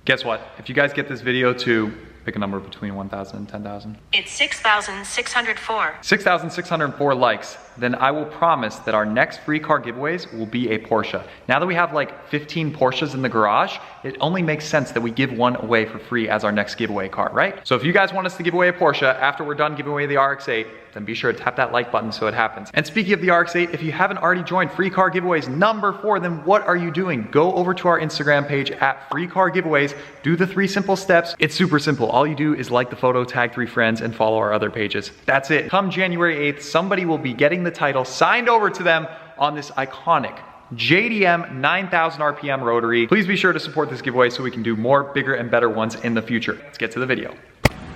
Guess what? If you guys get this video to pick a number between 1,000 and 10,000. It's 6,604. 6,604 likes. Then I will promise that our next free car giveaways will be a Porsche. Now that we have like 15 Porsches in the garage, it only makes sense that we give one away for free as our next giveaway car, right? So if you guys want us to give away a Porsche after we're done giving away the RX-8, then be sure to tap that like button so it happens. And speaking of the RX-8, if you haven't already joined free car giveaways number 4, then what are you doing? Go over to our Instagram page at free car giveaways, do the 3 simple steps. It's super simple. All you do is like the photo, tag 3 friends, and follow our other pages. That's it. Come January 8th, somebody will be getting the title signed over to them on this iconic JDM 9,000 RPM rotary. Please be sure to support this giveaway so we can do more, bigger, and better ones in the future. Let's get to the video.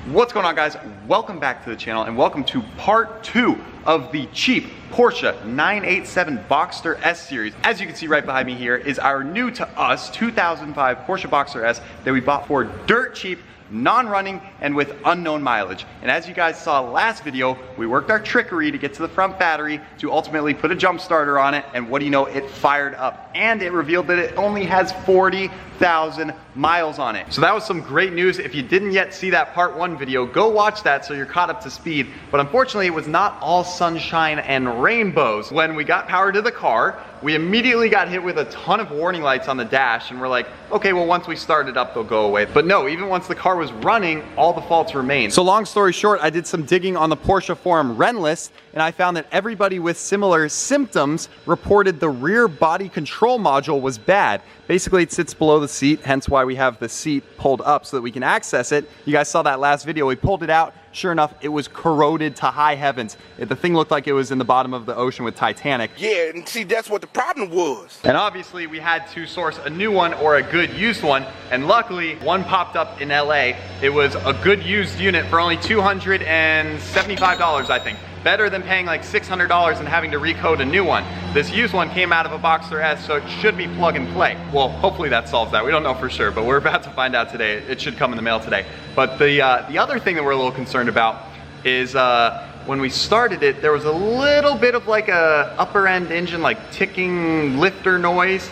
What's going on, guys? Welcome back to the channel and welcome to part 2 of the cheap Porsche 987 Boxster S series. As you can see right behind me here is our new to us 2005 Porsche Boxster S that we bought for dirt cheap, non-running, and with unknown mileage. And as you guys saw last video, we worked our trickery to get to the front battery to ultimately put a jump starter on it, and what do you know, it fired up and it revealed that it only has 40,000 miles on it. So that was some great news. If you didn't yet see that part 1 video, go watch that so you're caught up to speed. But unfortunately, it was not all sunshine and rainbows. When we got power to the car, we immediately got hit with a ton of warning lights on the dash, and we're like, okay, well, once we start it up, they'll go away. But no, even once the car was running, all the faults remained. So long story short, I did some digging on the Porsche forum Renlist, and I found that everybody with similar symptoms reported the rear body control module was bad. Basically, it sits below the seat, hence why we have the seat pulled up so that we can access it. You guys saw that last video. We pulled it out. Sure enough, it was corroded to high heavens. The thing looked like it was in the bottom of the ocean with Titanic. Yeah, and see, that's what the problem was. And obviously, we had to source a new one or a good used one. And luckily, one popped up in LA. It was a good used unit for only $275, I think. Better than paying like $600 and having to recode a new one. This used one came out of a Boxster S, so it should be plug and play. Well, hopefully that solves that. We don't know for sure, but we're about to find out today. It should come in the mail today. But the other thing that we're a little concerned about is when we started it, there was a little bit of like a upper end engine, like ticking lifter noise,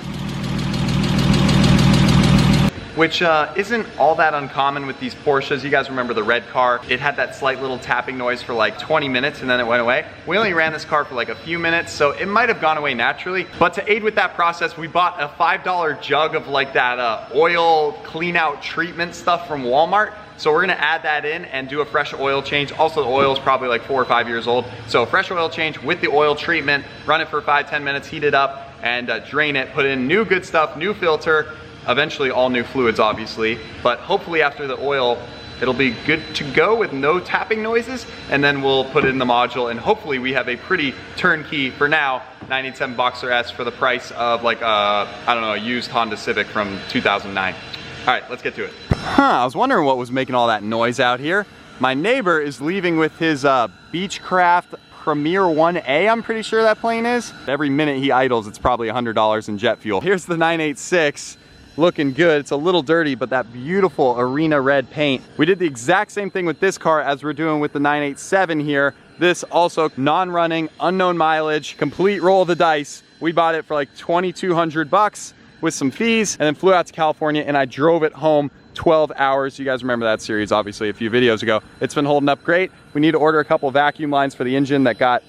which isn't all that uncommon with these Porsches. You guys remember the red car? It had that slight little tapping noise for like 20 minutes and then it went away. We only ran this car for like a few minutes, so it might have gone away naturally. But to aid with that process, we bought a $5 jug of like that oil clean out treatment stuff from Walmart. So we're gonna add that in and do a fresh oil change. Also, the oil is probably like 4 or 5 years old. So fresh oil change with the oil treatment, run it for 5-10 minutes, heat it up, and drain it, put in new good stuff, new filter, eventually all new fluids obviously, but hopefully after the oil it'll be good to go with no tapping noises, and then we'll put it in the module and hopefully we have a pretty turnkey, for now, 987 Boxster S for the price of like I don't know, a used Honda Civic from 2009. All right, let's get to it. I was wondering what was making all that noise out here. My neighbor is leaving with his Beechcraft Premier 1A, I'm pretty sure that plane is. Every minute he idles, it's probably $100 in jet fuel. Here's the 986. Looking good. It's a little dirty, but that beautiful arena red paint. We did the exact same thing with this car as we're doing with the 987 here. This also non-running, unknown mileage, complete roll of the dice. We bought it for like 2,200 bucks with some fees, and then flew out to California and I drove it home 12 hours. You guys remember that series, obviously, a few videos ago. It's been holding up great. We need to order a couple of vacuum lines for the engine that got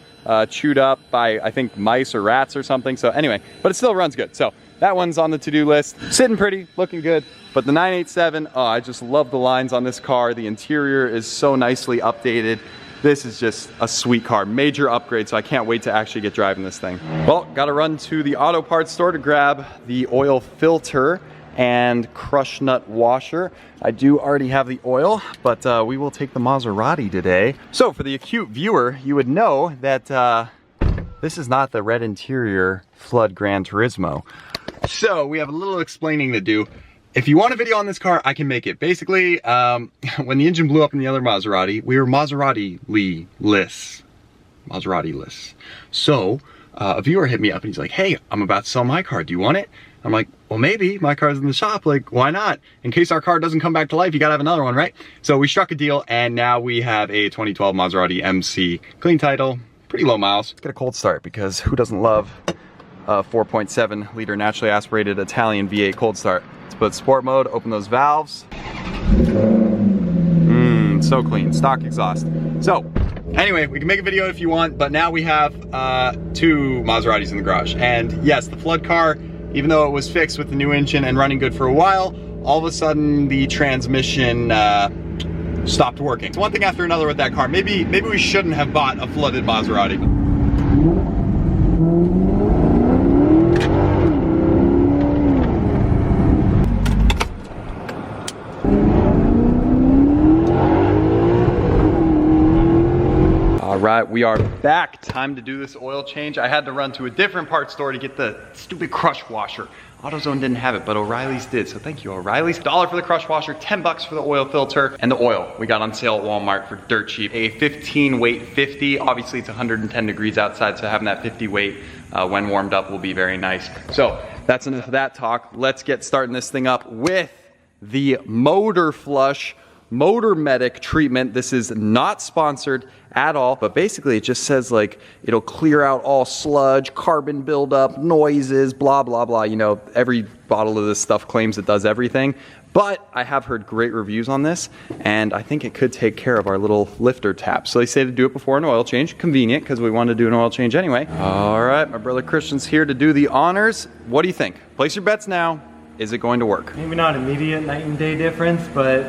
chewed up by, I think, mice or rats or something. So anyway, but it still runs good. So that one's on the to-do list. Sitting pretty, looking good. But the 987, oh, I just love the lines on this car. The interior is so nicely updated. This is just a sweet car, major upgrade, so I can't wait to actually get driving this thing. Well, gotta run to the auto parts store to grab the oil filter and crush nut washer. I do already have the oil, but we will take the Maserati today. So for the acute viewer, you would know that this is not the red interior Flood Gran Turismo. So we have a little explaining to do. If you want a video on this car, I can make it. Basically, when the engine blew up in the other Maserati, we were Maserati-less. So a viewer hit me up and he's like, hey, I'm about to sell my car. Do you want it? I'm like, well, maybe. My car's in the shop. Like, why not? In case our car doesn't come back to life, you gotta have another one, right? So we struck a deal, and now we have a 2012 Maserati MC. Clean title, pretty low miles. Let's get a cold start, because who doesn't love a 4.7 liter naturally aspirated Italian V8 cold start? Let's put sport mode, open those valves. So clean, stock exhaust. So, anyway, we can make a video if you want, but now we have 2 Maseratis in the garage. And yes, the flood car, even though it was fixed with the new engine and running good for a while, all of a sudden the transmission stopped working. It's one thing after another with that car. Maybe we shouldn't have bought a flooded Maserati. All right, we are back. Time to do this oil change. I had to run to a different parts store to get the stupid crush washer. AutoZone didn't have it, but O'Reilly's did, so thank you, O'Reilly's. $1 for the crush washer, 10 bucks for the oil filter, and the oil we got on sale at Walmart for dirt cheap. A 15 weight 50. Obviously, it's 110 degrees outside, so having that 50 weight when warmed up will be very nice. So that's enough of that talk. Let's get starting this thing up with the Motor Flush Motor Medic treatment. This is not sponsored at all, but basically it just says like it'll clear out all sludge, carbon buildup, noises, blah blah blah. You know, every bottle of this stuff claims it does everything, but I have heard great reviews on this, and I think it could take care of our little lifter tap. So they say to do it before an oil change. Convenient, because we want to do an oil change anyway. All right, my brother Christian's here to do the honors. What do you think? Place your bets now. Is it going to work? Maybe not immediate night and day difference, but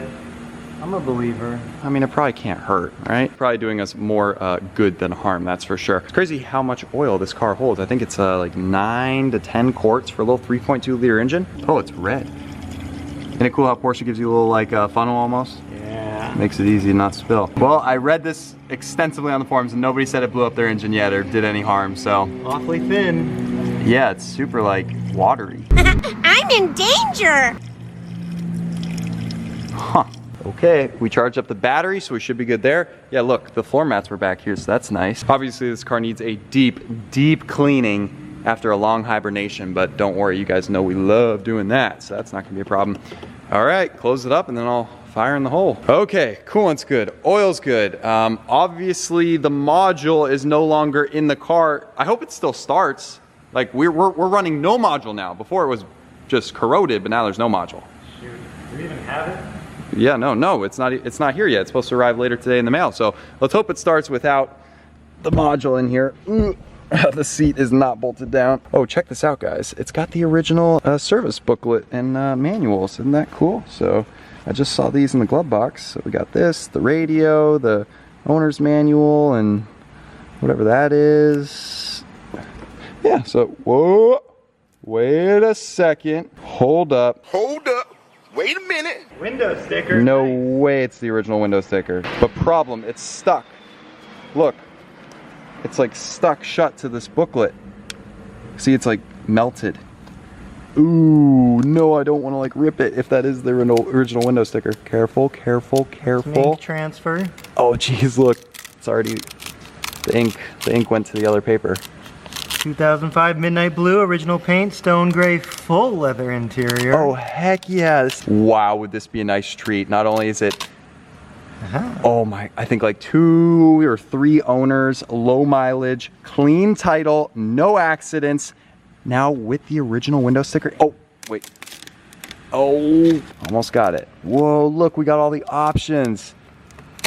I'm a believer. I mean, it probably can't hurt, right? Probably doing us more good than harm, that's for sure. It's crazy how much oil this car holds. I think it's like 9 to 10 quarts for a little 3.2 liter engine. Oh, it's red. Isn't it cool how Porsche gives you a little like funnel almost? Yeah. Makes it easy to not spill. Well, I read this extensively on the forums and nobody said it blew up their engine yet or did any harm, so. Awfully thin. Yeah, it's super like watery. I'm in danger! Huh. Okay, we charged up the battery, so we should be good there. Yeah, look, the floor mats were back here, so that's nice. Obviously, this car needs a deep, deep cleaning after a long hibernation, but don't worry, you guys know we love doing that, so that's not gonna be a problem. All right, close it up, and then I'll fire in the hole. Okay, coolant's good, oil's good. Obviously, the module is no longer in the car. I hope it still starts. Like, we're running no module now. Before it was just corroded, but now there's no module. Shoot, do we even have it? Yeah, no, it's not here yet. It's supposed to arrive later today in the mail. So let's hope it starts without the module in here. The seat is not bolted down. Oh, check this out, guys. It's got the original service booklet and manuals. Isn't that cool? So I just saw these in the glove box. So we got this, the radio, the owner's manual, and whatever that is. Yeah, so, whoa, wait a second. Hold up. Hold up. Wait a minute. Window sticker. No way it's the original window sticker. But problem, it's stuck. Look, it's like stuck shut to this booklet. See, it's like melted. Ooh, no, I don't want to like rip it if that is the original window sticker. Careful, careful, careful. Ink transfer. Oh geez, look, it's already, the ink went to the other paper. 2005 Midnight Blue, original paint, stone gray, full leather interior. Oh heck yes. Wow, would this be a nice treat. Not only is it, oh my, I think like 2 or 3 owners, low mileage, clean title, no accidents. Now with the original window sticker. Oh, wait. Oh, almost got it. Whoa, look, we got all the options.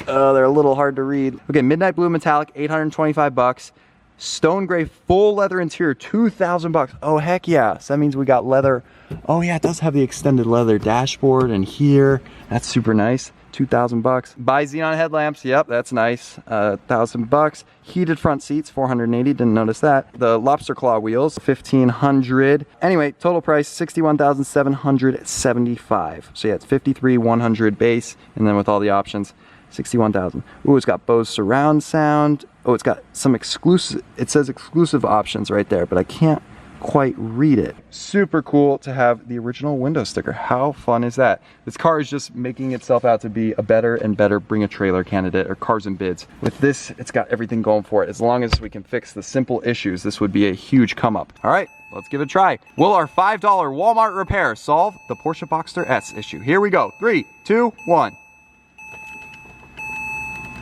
They're a little hard to read. Okay, Midnight Blue Metallic, 825 bucks. Stone gray full leather interior, 2,000 bucks. Oh heck yeah, so that means we got leather. Oh yeah, it does have the extended leather dashboard and here. That's super nice, 2,000 bucks. Bi xenon headlamps, yep, that's nice, 1,000 bucks. Heated front seats, 480, didn't notice that. The lobster claw wheels, 1,500. Anyway, total price, 61,775. So yeah, it's 53,100 base, and then with all the options, 61,000. Ooh, it's got Bose surround sound. Oh, it's got some exclusive, it says exclusive options right there, but I can't quite read it. Super cool to have the original window sticker. How fun is that? This car is just making itself out to be a better and better bring a trailer candidate or cars and bids. With this, it's got everything going for it. As long as we can fix the simple issues, this would be a huge come up. All right, let's give it a try. Will our $5 Walmart repair solve the Porsche Boxster S issue? Here we go. 3, 2, 1.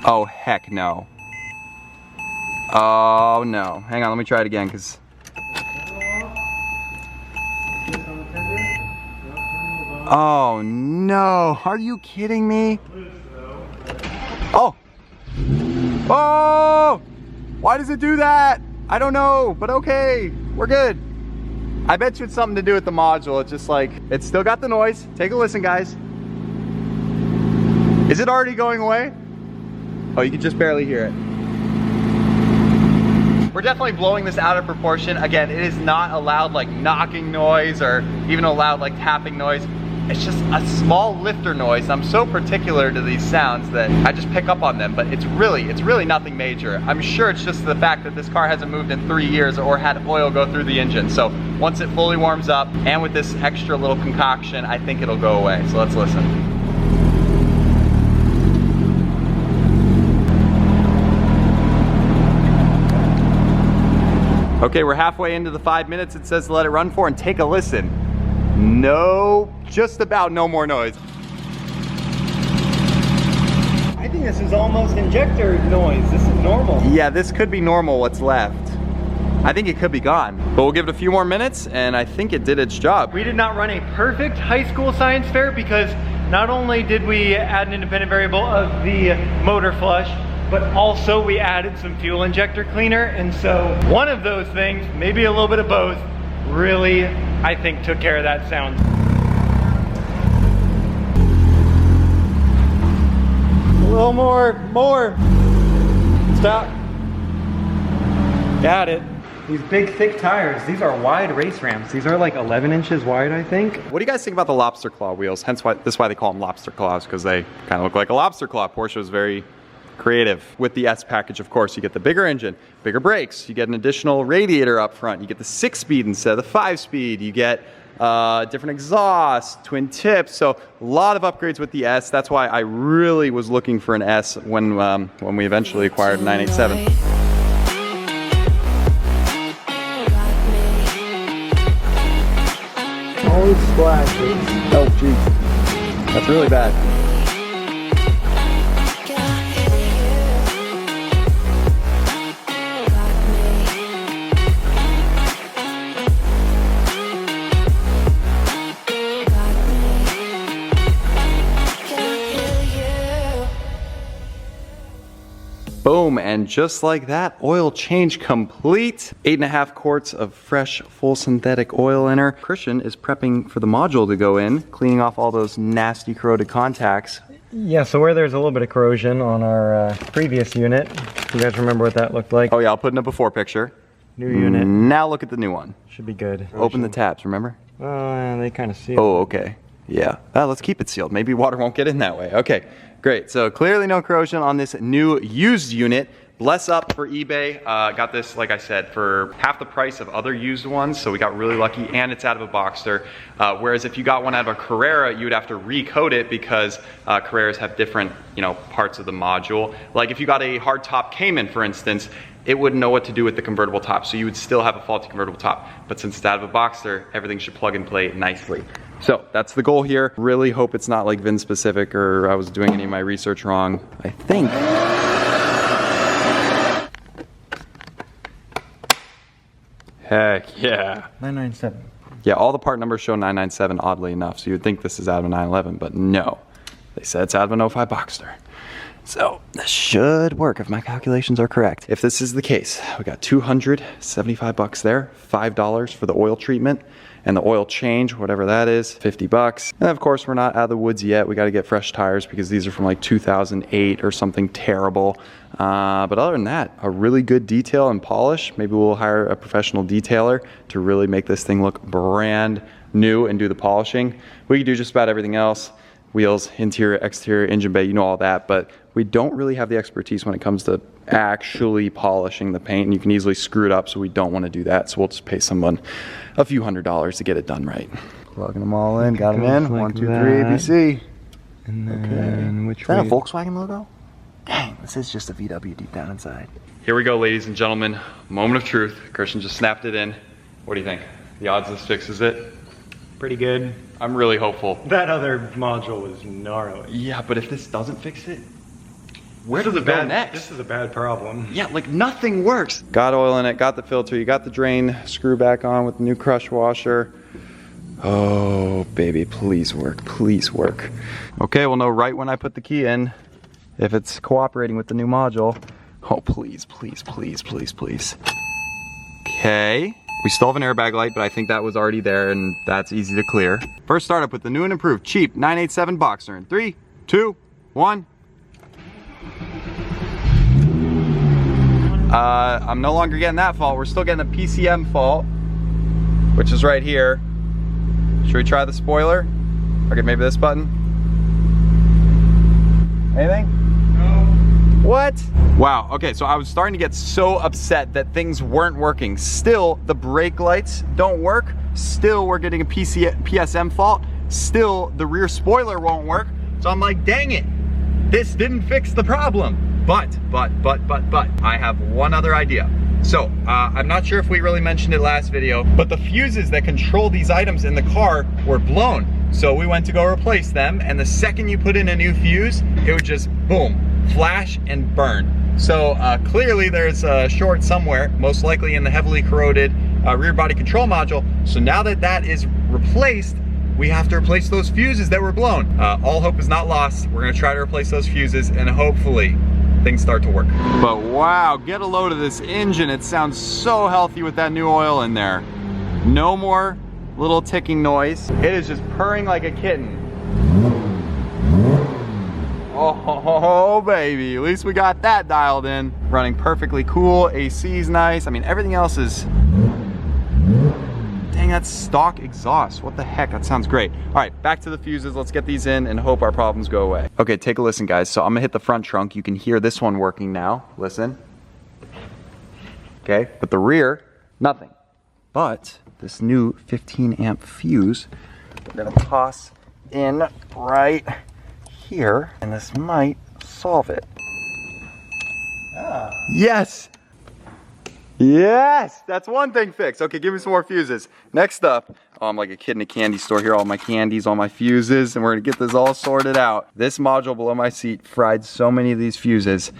Oh, heck no. Oh, no. Hang on, let me try it again, because... Oh no, are you kidding me? Oh! Oh! Why does it do that? I don't know, but okay, we're good. I bet you it's something to do with the module. It's just like, it's still got the noise. Take a listen, guys. Is it already going away? Oh, you can just barely hear it. We're definitely blowing this out of proportion. Again, it is not a loud like knocking noise or even a loud like tapping noise. It's just a small lifter noise. I'm so particular to these sounds that I just pick up on them, but it's really nothing major. I'm sure it's just the fact that this car hasn't moved in 3 years or had oil go through the engine. So once it fully warms up and with this extra little concoction, I think it'll go away. So let's listen. Okay, we're halfway into the 5 minutes it says to let it run for, and take a listen. No, just about no more noise. I think this is almost injector noise. This is normal. Yeah, this could be normal what's left. I think it could be gone. But we'll give it a few more minutes and I think it did its job. We did not run a perfect high school science fair because not only did we add an independent variable of the motor flush, but also we added some fuel injector cleaner. And so one of those things, maybe a little bit of both, really, I think, took care of that sound. A little more. Stop. Got it. These big thick tires, these are wide race ramps. These are like 11 inches wide, I think. What do you guys think about the lobster claw wheels? Hence why, this is why they call them lobster claws, because they kind of look like a lobster claw. Porsche was very creative. With the S package, of course, you get the bigger engine, bigger brakes, you get an additional radiator up front, you get the 6-speed instead of the 5-speed, you get different exhaust, twin tips, so a lot of upgrades with the S. That's why I really was looking for an S when we eventually acquired 987. Always splashes. Oh, jeez. That's really bad. Boom, and just like that, oil change complete. 8.5 quarts of fresh, full synthetic oil in her. Christian is prepping for the module to go in, cleaning off all those nasty corroded contacts. Yeah, so where there's a little bit of corrosion on our previous unit, you guys remember what that looked like? Oh yeah, I'll put in a before picture. New unit. Now look at the new one. Should be good. Open the tabs, remember? They kind of seal. Oh, okay. Yeah, let's keep it sealed. Maybe water won't get in that way. Okay, great. So clearly no corrosion on this new used unit. Bless up for eBay. Got this, like I said, for half the price of other used ones, so we got really lucky, and it's out of a Boxster. Whereas if you got one out of a Carrera, you would have to recode it because Carreras have different, parts of the module. Like if you got a hardtop Cayman, for instance, it wouldn't know what to do with the convertible top, so you would still have a faulty convertible top. But since it's out of a Boxster, everything should plug and play nicely. So that's the goal here. Really hope it's not like VIN specific or I was doing any of my research wrong. I think. Heck yeah. 997. Yeah, all the part numbers show 997 oddly enough, so you would think this is out of a 911, but no. They said it's out of an 05 Boxster. So this should work if my calculations are correct. If this is the case, we got $275 there, $5 for the oil treatment, and the oil change, whatever that is, $50. And of course, we're not out of the woods yet. We got to get fresh tires because these are from like 2008 or something terrible. But other than that, a really good detail and polish. Maybe we'll hire a professional detailer to really make this thing look brand new and do the polishing. We can do just about everything else. Wheels, interior, exterior, engine bay, you know all that, but we don't really have the expertise when it comes to actually polishing the paint, and you can easily screw it up, so we don't want to do that. So we'll just pay someone a few $100s to get it done right. Plugging them all in, got them in. Like 1, 2, 3, that. ABC. And then which Is that a way? Volkswagen logo? Dang, this is just a VW deep down inside. Here we go, ladies and gentlemen. Moment of truth. Christian just snapped it in. What do you think? The odds this fixes it? Pretty good. I'm really hopeful. That other module was gnarly. Yeah, but if this doesn't fix it, where does it go next? This is a bad problem. Yeah, like nothing works. Got oil in it, got the filter, you got the drain screw back on with the new crush washer. Oh, baby, please work, please work. Okay, we'll know right when I put the key in if it's cooperating with the new module. Oh, please, please, please, please, please. Okay, we still have an airbag light, but I think that was already there and that's easy to clear. First startup with the new and improved cheap 987 Boxster in 3, 2, 1. I'm no longer getting that fault. We're still getting the PCM fault, which is right here. Should we try the spoiler? Okay, maybe this button. Anything? No. What? Wow, okay, so I was starting to get so upset that things weren't working. Still, the brake lights don't work. Still, we're getting a PSM fault. Still, the rear spoiler won't work. So I'm like, dang it, this didn't fix the problem. But, I have one other idea. So, I'm not sure if we really mentioned it last video, but the fuses that control these items in the car were blown. So we went to go replace them, and the second you put in a new fuse, it would just, boom, flash and burn. So clearly there's a short somewhere, most likely in the heavily corroded rear body control module. So now that that is replaced, we have to replace those fuses that were blown. All hope is not lost. We're gonna try to replace those fuses and hopefully things start to work. But wow, get a load of this engine. It sounds so healthy with that new oil in there. No more little ticking noise. It is just purring like a kitten. Oh, baby, at least we got that dialed in. Running perfectly cool, AC's nice. I mean, everything else is, dang, that's stock exhaust. What the heck, that sounds great. All right, back to the fuses. Let's get these in and hope our problems go away. Okay, take a listen, guys. So I'm gonna hit the front trunk. You can hear this one working now. Listen. Okay, but the rear, nothing. But this new 15 amp fuse, we're gonna toss in right here, and this might solve it. Ah. Yes! Yes! That's one thing fixed. Okay, give me some more fuses. Next up, oh, I'm like a kid in a candy store here. All my candies, all my fuses, and we're gonna get this all sorted out. This module below my seat fried so many of these fuses.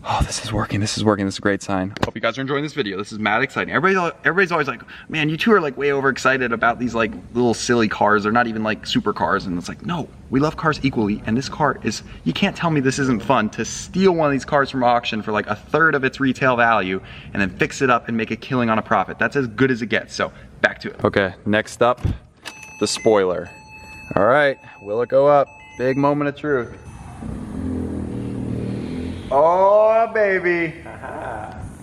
Oh, this is working, this is working, this is a great sign. Hope you guys are enjoying this video. This is mad exciting. Everybody's always like, man, you two are like way overexcited about these like little silly cars. They're not even like supercars. And it's like, no, we love cars equally. And this car is, you can't tell me this isn't fun to steal one of these cars from auction for like 1/3 of its retail value and then fix it up and make a killing on a profit. That's as good as it gets. So back to it. Okay, next up, the spoiler. All right, will it go up? Big moment of truth. Oh, baby.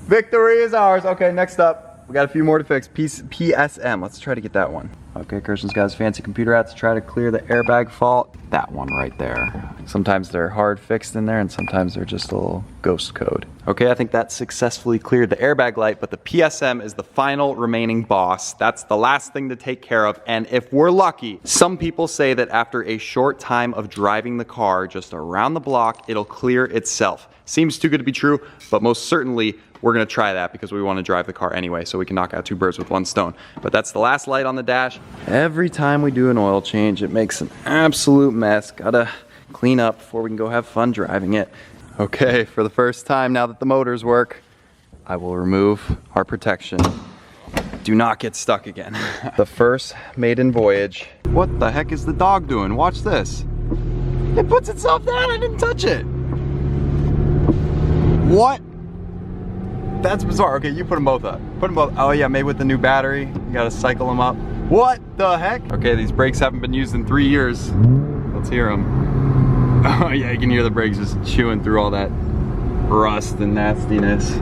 Victory is ours. Okay, next up, we got a few more to fix. PSM, let's try to get that one. Okay, Kirsten's got his fancy computer out to try to clear the airbag fault. That one right there. Sometimes they're hard fixed in there and sometimes they're just a little ghost code. Okay, I think that successfully cleared the airbag light, but the PSM is the final remaining boss. That's the last thing to take care of, and if we're lucky, some people say that after a short time of driving the car just around the block, it'll clear itself. Seems too good to be true, but most certainly we're gonna try that because we wanna drive the car anyway, so we can knock out 2 birds with 1 stone. But that's the last light on the dash. Every time we do an oil change, it makes an absolute mess. Gotta clean up before we can go have fun driving it. Okay, for the first time, now that the motors work, I will remove our protection. Do not get stuck again. The first maiden voyage. What the heck is the dog doing? Watch this. It puts itself down, I didn't touch it. What? That's bizarre. Okay, you put them both up. Put them both. Oh yeah, maybe with the new battery. You gotta cycle them up. What the heck? Okay, these brakes haven't been used in 3 years. Let's hear them. Oh yeah, you can hear the brakes just chewing through all that rust and nastiness.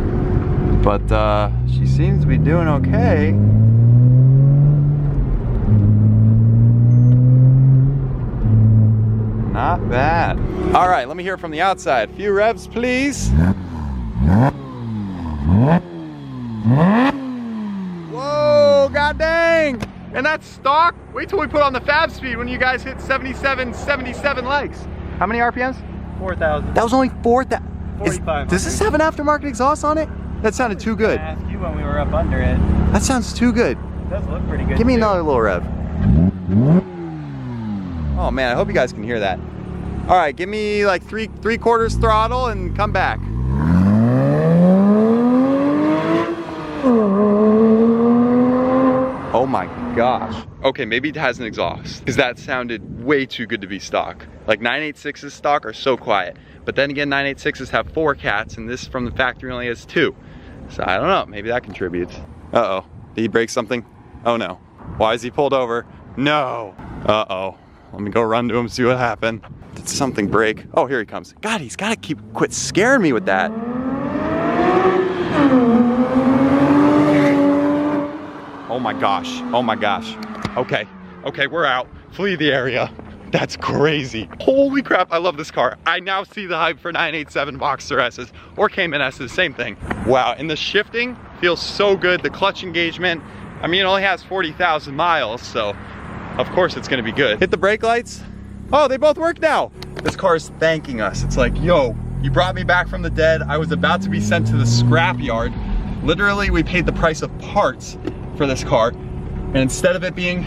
But she seems to be doing okay. Not bad. All right, let me hear it from the outside. A few revs, please. Whoa, god dang! And that's stock? Wait till we put on the fab speed when you guys hit 77 legs. How many RPMs? 4,000. That was only 4,000. 4,500. Does this have an aftermarket exhaust on it? That sounded too good. I asked you when we were up under it. That sounds too good. It does look pretty good. Give me too. another little rev. Oh man, I hope you guys can hear that. All right, give me like three quarters throttle and come back. Oh my gosh. okay, maybe it has an exhaust, because that sounded way too good to be stock. Like 986's stock are so quiet. But then again, 986s have 4 cats, and this from the factory only has 2. So I don't know, maybe that contributes. Uh-oh, did he break something? Oh no. Why is he pulled over? No. Uh-oh, let me go run to him, see what happened. Did something break? Oh, here he comes. God, he's gotta quit scaring me with that. Oh my gosh, oh my gosh. Okay, okay, we're out. Flee the area. That's crazy. Holy crap, I love this car. I now see the hype for 987 Boxster S's or Cayman S's, same thing. Wow, and the shifting feels so good. The clutch engagement, I mean, it only has 40,000 miles, so of course it's gonna be good. Hit the brake lights. Oh, they both work now. This car is thanking us. It's like, yo, you brought me back from the dead. I was about to be sent to the scrap yard. Literally, we paid the price of parts for this car, and instead of it being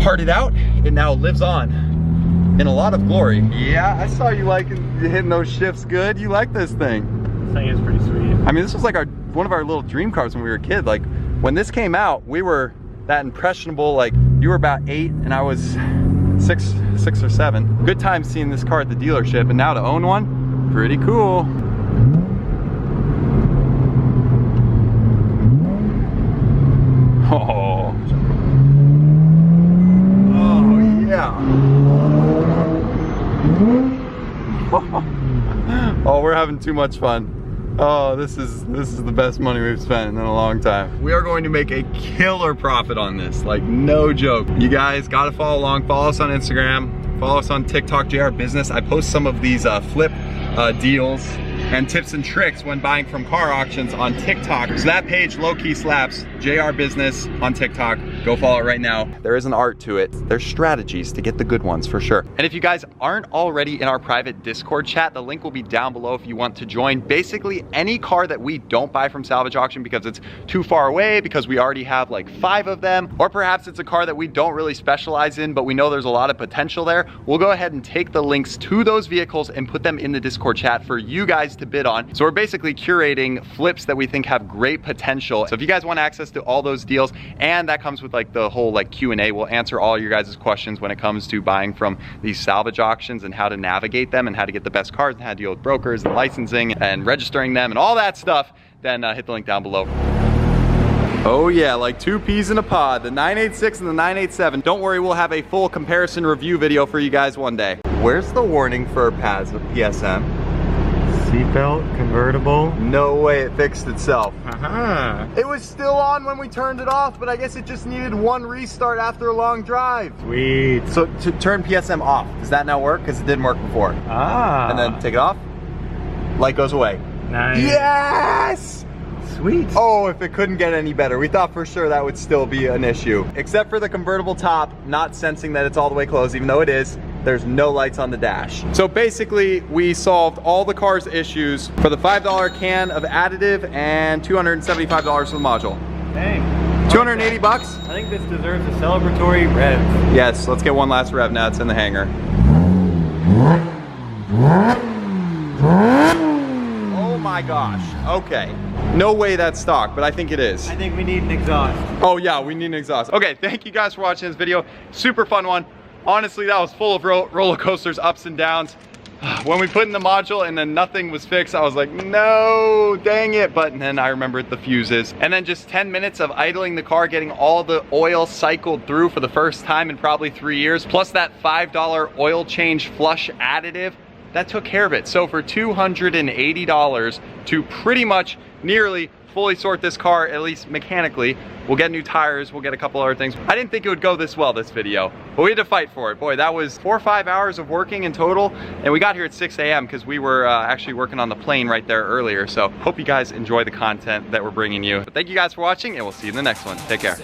parted out, it now lives on in a lot of glory. Yeah, I saw you hitting those shifts good. You like this thing. This thing is pretty sweet. I mean, this was like one of our little dream cars when we were a kid. Like when this came out, we were that impressionable, like you were about 8 and I was 6 or 7. Good time seeing this car at the dealership, and now to own one, pretty cool. Oh. Oh, we're having too much fun. Oh, this is the best money we've spent in a long time. We are going to make a killer profit on this, like no joke. You guys gotta follow along, follow us on Instagram, follow us on TikTok, JR Business. I post some of these flip deals and tips and tricks when buying from car auctions on TikTok. So that page low-key slaps, JR Business on TikTok. Go follow it right now. There is an art to it. There's strategies to get the good ones for sure. And if you guys aren't already in our private Discord chat, the link will be down below if you want to join. Basically, any car that we don't buy from salvage auction because it's too far away, because we already have like 5 of them, or perhaps it's a car that we don't really specialize in, but we know there's a lot of potential there, we'll go ahead and take the links to those vehicles and put them in the Discord chat for you guys to bid on. So we're basically curating flips that we think have great potential. So if you guys want access to all those deals, and that comes with like the whole like Q&A, we'll answer all your guys' questions when it comes to buying from these salvage auctions and how to navigate them and how to get the best cars and how to deal with brokers and licensing and registering them and all that stuff, then hit the link down below. Oh yeah, like 2 peas in a pod, the 986 and the 987. Don't worry, we'll have a full comparison review video for you guys one day. Where's the warning for PSM? Seatbelt, convertible. No way it fixed itself. It was still on when we turned it off, but I guess it just needed one restart after a long drive. Sweet. So to turn PSM off, does that now work? Because it didn't work before. Ah. And then take it off, light goes away. Nice. Yes! Sweet. Oh, if it couldn't get any better. We thought for sure that would still be an issue. Except for the convertible top not sensing that it's all the way closed, even though it is. There's no lights on the dash. So basically, we solved all the car's issues for the $5 can of additive and $275 for the module. Dang. 280 bucks? I think this deserves a celebratory rev. Yes, let's get one last rev now. It's in the hangar. Oh my gosh. Okay. No way that's stock, but I think it is. I think we need an exhaust. Oh yeah, we need an exhaust. Okay, thank you guys for watching this video. Super fun one. Honestly, that was full of roller coasters, ups and downs. When we put in the module and then nothing was fixed, I was like, no, dang it. But then I remembered the fuses. And then just 10 minutes of idling the car, getting all the oil cycled through for the first time in probably 3 years, plus that $5 oil change flush additive, that took care of it. So for $280 to pretty much nearly fully sort this car, at least mechanically, we'll get new tires, we'll get a couple other things. I didn't think it would go this well, this video, but we had to fight for it. Boy, that was 4 or 5 hours of working in total, and we got here at 6 a.m. because we were actually working on the plane right there earlier. So hope you guys enjoy the content that we're bringing you. But thank you guys for watching, and we'll see you in the next one. Take care.